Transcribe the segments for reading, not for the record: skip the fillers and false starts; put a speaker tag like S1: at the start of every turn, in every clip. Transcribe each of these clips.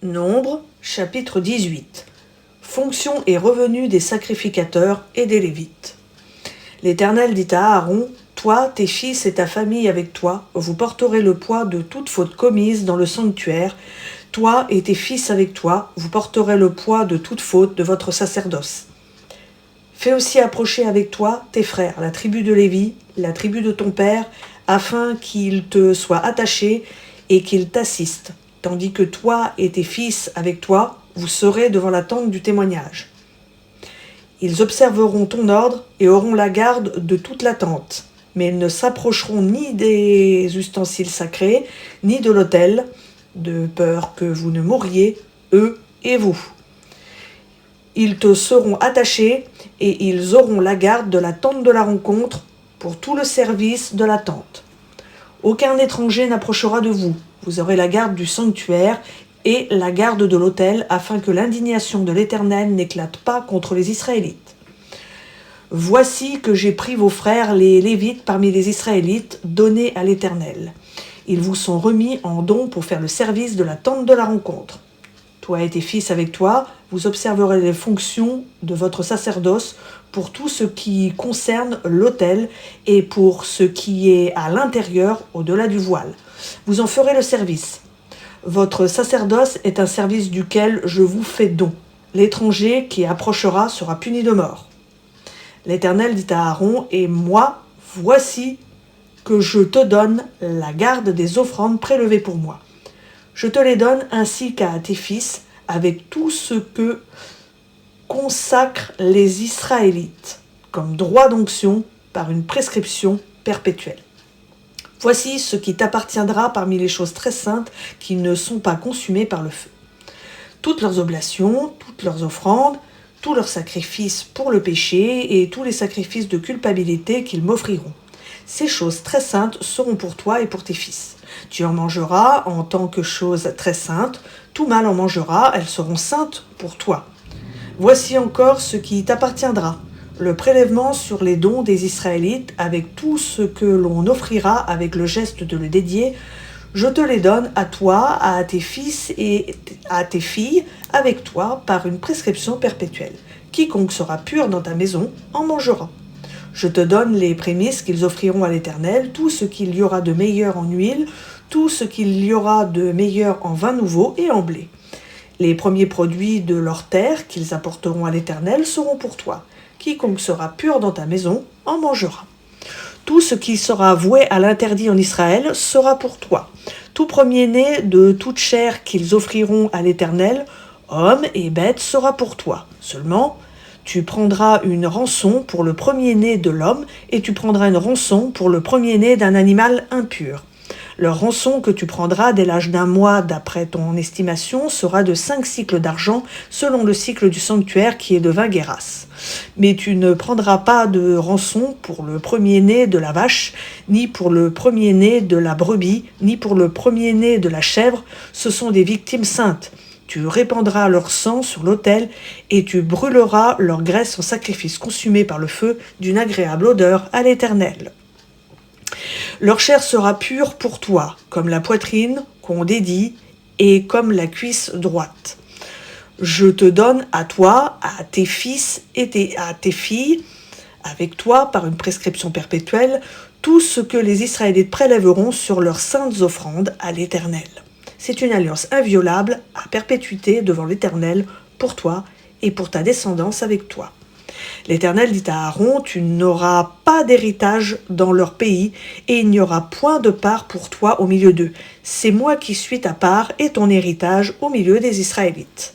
S1: Nombre, chapitre 18. Fonction et revenus des sacrificateurs et des Lévites. L'Éternel dit à Aaron, toi, tes fils et ta famille avec toi, vous porterez le poids de toute faute commise dans le sanctuaire. Toi et tes fils avec toi, vous porterez le poids de toute faute de votre sacerdoce. Fais aussi approcher avec toi tes frères, la tribu de Lévi, la tribu de ton père, afin qu'ils te soient attachés et qu'ils t'assistent, tandis que toi et tes fils avec toi, vous serez devant la tente du témoignage. Ils observeront ton ordre et auront la garde de toute la tente, mais ils ne s'approcheront ni des ustensiles sacrés, ni de l'autel, de peur que vous ne mouriez, eux et vous. Ils te seront attachés et ils auront la garde de la tente de la rencontre pour tout le service de la tente. Aucun étranger n'approchera de vous. Vous aurez la garde du sanctuaire et la garde de l'autel, afin que l'indignation de l'Éternel n'éclate pas contre les Israélites. Voici que j'ai pris vos frères les Lévites parmi les Israélites, donnés à l'Éternel. Ils vous sont remis en don pour faire le service de la tente de la rencontre. Toi et tes fils avec toi, vous observerez les fonctions de votre sacerdoce pour tout ce qui concerne l'autel et pour ce qui est à l'intérieur, au-delà du voile. Vous en ferez le service. Votre sacerdoce est un service duquel je vous fais don. L'étranger qui approchera sera puni de mort. L'Éternel dit à Aaron, et moi, voici que je te donne la garde des offrandes prélevées pour moi. Je te les donne ainsi qu'à tes fils, avec tout ce que consacrent les Israélites, comme droit d'onction par une prescription perpétuelle. Voici ce qui t'appartiendra parmi les choses très saintes qui ne sont pas consumées par le feu. Toutes leurs oblations, toutes leurs offrandes, tous leurs sacrifices pour le péché et tous les sacrifices de culpabilité qu'ils m'offriront. Ces choses très saintes seront pour toi et pour tes fils. Tu en mangeras en tant que choses très saintes, tout mâle en mangera, elles seront saintes pour toi. Voici encore ce qui t'appartiendra. Le prélèvement sur les dons des Israélites, avec tout ce que l'on offrira avec le geste de le dédier, je te les donne à toi, à tes fils et à tes filles, avec toi, par une prescription perpétuelle. Quiconque sera pur dans ta maison en mangera. Je te donne les prémices qu'ils offriront à l'Éternel, tout ce qu'il y aura de meilleur en huile, tout ce qu'il y aura de meilleur en vin nouveau et en blé. Les premiers produits de leur terre qu'ils apporteront à l'Éternel seront pour toi. Quiconque sera pur dans ta maison en mangera. Tout ce qui sera voué à l'interdit en Israël sera pour toi. Tout premier-né de toute chair qu'ils offriront à l'Éternel, homme et bête, sera pour toi. Seulement, tu prendras une rançon pour le premier-né de l'homme et tu prendras une rançon pour le premier-né d'un animal impur. Leur rançon que tu prendras dès l'âge d'un mois d'après ton estimation sera de 5 cycles d'argent selon le cycle du sanctuaire qui est de 20 guérasses. Mais tu ne prendras pas de rançon pour le premier-né de la vache, ni pour le premier-né de la brebis, ni pour le premier-né de la chèvre, ce sont des victimes saintes. Tu répandras leur sang sur l'autel et tu brûleras leur graisse en sacrifice consumé par le feu d'une agréable odeur à l'Éternel. Leur chair sera pure pour toi, comme la poitrine qu'on dédie et comme la cuisse droite. Je te donne à toi, à tes fils et à tes filles, avec toi par une prescription perpétuelle, tout ce que les Israélites prélèveront sur leurs saintes offrandes à l'Éternel. C'est une alliance inviolable à perpétuité devant l'Éternel pour toi et pour ta descendance avec toi. L'Éternel dit à Aaron, tu n'auras pas d'héritage dans leur pays, et il n'y aura point de part pour toi au milieu d'eux. C'est moi qui suis ta part et ton héritage au milieu des Israélites.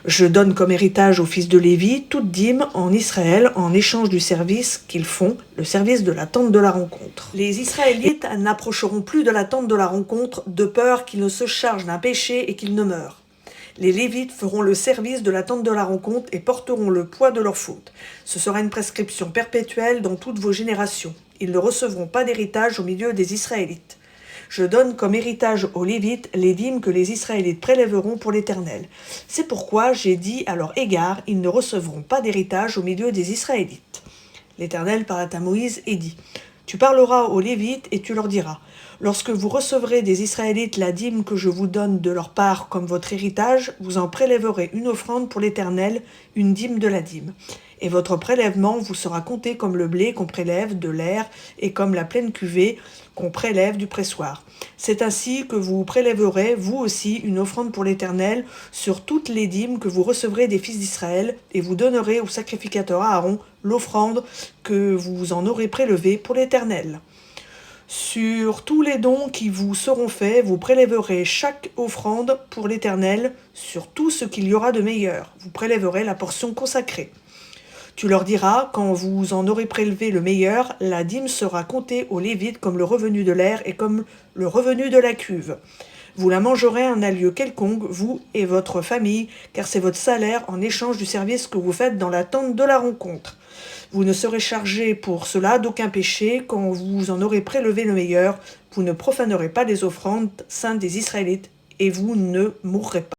S1: Je donne comme héritage aux fils de Lévi toute dîme en Israël en échange du service qu'ils font, le service de la tente de la rencontre. Les Israélites n'approcheront plus de la tente de la rencontre de peur qu'ils ne se chargent d'un péché et qu'ils ne meurent. Les Lévites feront le service de la tente de la rencontre et porteront le poids de leurs fautes. Ce sera une prescription perpétuelle dans toutes vos générations. Ils ne recevront pas d'héritage au milieu des Israélites. Je donne comme héritage aux Lévites les dîmes que les Israélites prélèveront pour l'Éternel. C'est pourquoi j'ai dit à leur égard, ils ne recevront pas d'héritage au milieu des Israélites. L'Éternel parla à Moïse et dit, tu parleras aux Lévites et tu leur diras, Lorsque vous recevrez des Israélites la dîme que je vous donne de leur part comme votre héritage, vous en prélèverez une offrande pour l'Éternel, une dîme de la dîme. Et votre prélèvement vous sera compté comme le blé qu'on prélève de l'aire et comme la pleine cuvée qu'on prélève du pressoir. C'est ainsi que vous prélèverez, vous aussi, une offrande pour l'Éternel sur toutes les dîmes que vous recevrez des fils d'Israël, et vous donnerez au sacrificateur Aaron l'offrande que vous en aurez prélevée pour l'Éternel. Sur tous les dons qui vous seront faits, vous prélèverez chaque offrande pour l'Éternel, sur tout ce qu'il y aura de meilleur. Vous prélèverez la portion consacrée. Tu leur diras, quand vous en aurez prélevé le meilleur, la dîme sera comptée aux Lévites comme le revenu de l'aire et comme le revenu de la cuve. Vous la mangerez en un lieu quelconque, vous et votre famille, car c'est votre salaire en échange du service que vous faites dans la tente de la rencontre. Vous ne serez chargé pour cela d'aucun péché quand vous en aurez prélevé le meilleur. Vous ne profanerez pas les offrandes saintes des Israélites et vous ne mourrez pas.